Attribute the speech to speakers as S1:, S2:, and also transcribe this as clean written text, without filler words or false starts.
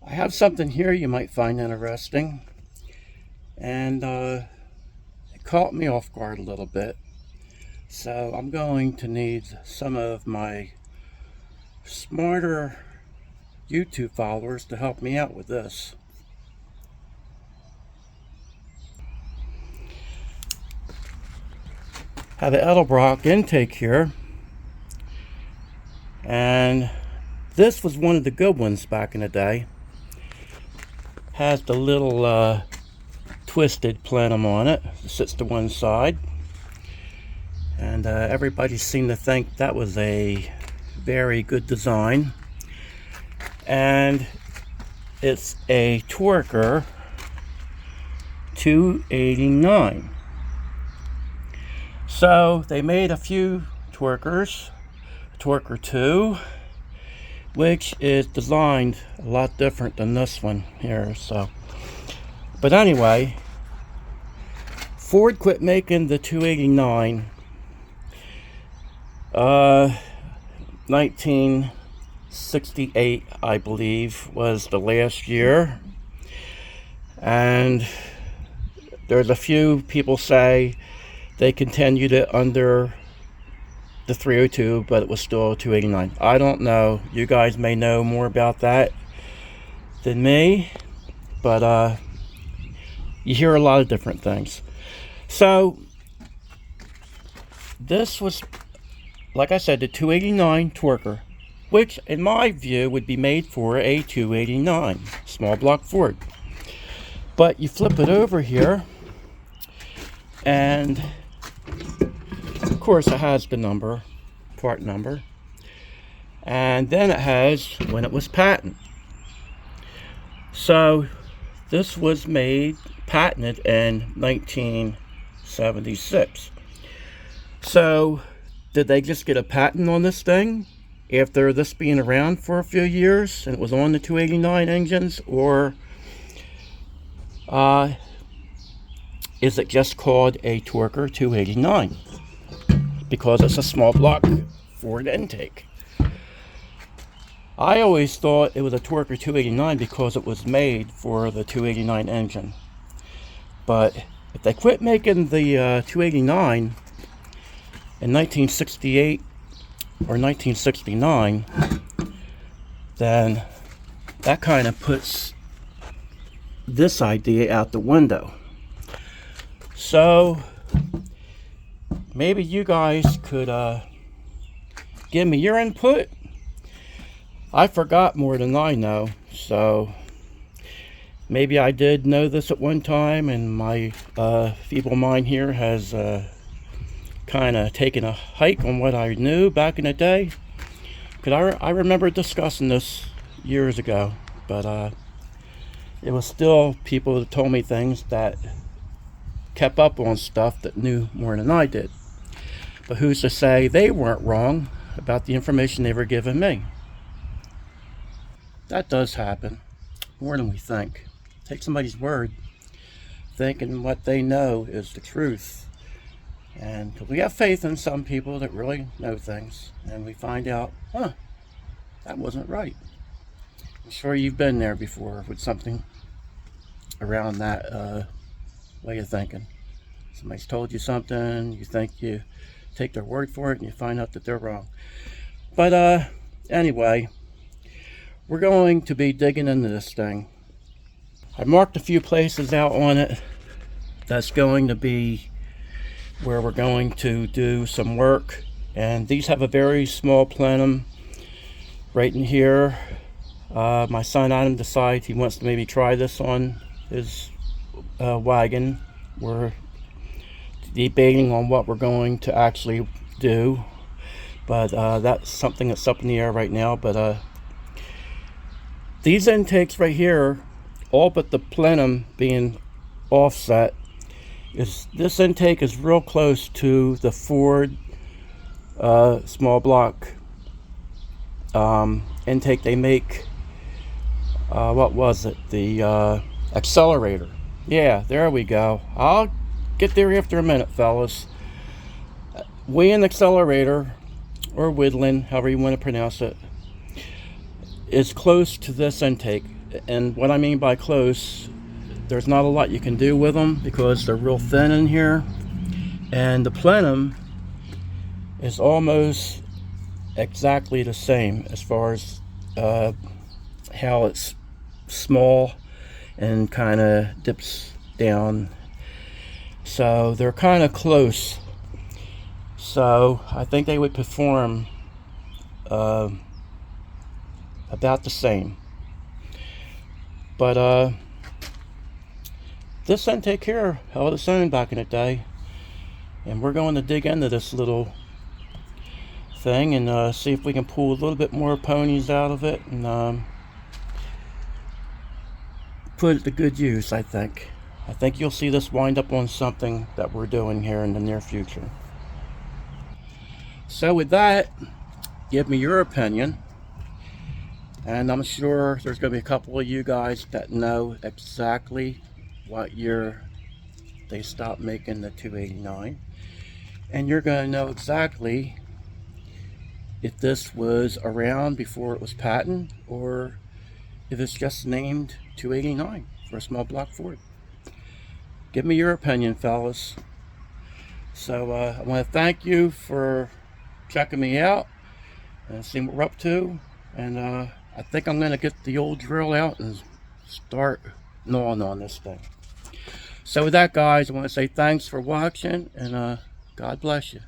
S1: I have something here you might find interesting, and it caught me off guard a little bit. So I'm going to need some of my smarter YouTube followers to help me out with this. Have an Edlebrock intake here, and this was one of the good ones back in the day. Has the little twisted plenum on it. It sits to one side, and everybody seemed to think that was a very good design. And it's a Torker 289. So they made a few Torkers, Torker 2, which is designed a lot different than this one here. So, but anyway, Ford quit making the 289 1968, I believe, was the last year. And there's a few people say they continued it under the 302, but it was still a 289. I don't know. You guys may know more about that than me, but you hear a lot of different things. So this was, like I said, the 289 Torker, which in my view would be made for a 289 small block Ford. But you flip it over here, and of course it has the number, part number, and then it has when it was patented. So this was patented in 1976. So did they just get a patent on this thing after this being around for a few years and it was on the 289 engines, or is it just called a Torker 289 because it's a small block Ford intake? I always thought it was a Torker 289 because it was made for the 289 engine. But if they quit making the 289 in 1968 or 1969, then that kind of puts this idea out the window. So maybe you guys could give me your input. I forgot more than I know, so maybe I did know this at one time, and my feeble mind here has kind of taken a hike on what I knew back in the day. Because I remember discussing this years ago, but it was still people that told me things that kept up on stuff that knew more than I did. But who's to say they weren't wrong about the information they were giving me? That does happen more than we think. Take somebody's word, thinking what they know is the truth. And we have faith in some people that really know things, and we find out, that wasn't right. I'm sure you've been there before with something around that way of thinking. Somebody's told you something, you think you take their word for it, and you find out that they're wrong. But anyway, we're going to be digging into this thing. I marked a few places out on it that's going to be where we're going to do some work, and these have a very small plenum right in here. My son Adam decided he wants to maybe try this on his wagon. We're debating on what we're going to actually do, but that's something that's up in the air right now. But these intakes right here, all but the plenum being offset, this intake is real close to the Ford small block intake they make. What was it? The accelerator. Yeah, there we go. I'll get there after a minute, fellas. Weighing accelerator, or whittling, however you want to pronounce it, is close to this intake. And what I mean by close, there's not a lot you can do with them because they're real thin in here. And the plenum is almost exactly the same as far as how it's small and kind of dips down. So they're kind of close. So I think they would perform about the same. But this didn't take care of its own back in the day. And we're going to dig into this little thing and see if we can pull a little bit more ponies out of it and put it to good use, I think. I think you'll see this wind up on something that we're doing here in the near future. So with that, give me your opinion. And I'm sure there's going to be a couple of you guys that know exactly what year they stopped making the 289. And you're going to know exactly if this was around before it was patented or if it's just named 289 for a small block Ford. Give me your opinion, fellas. So I want to thank you for checking me out and seeing what we're up to. And I think I'm going to get the old drill out and start gnawing on this thing. So with that, guys, I want to say thanks for watching and God bless you.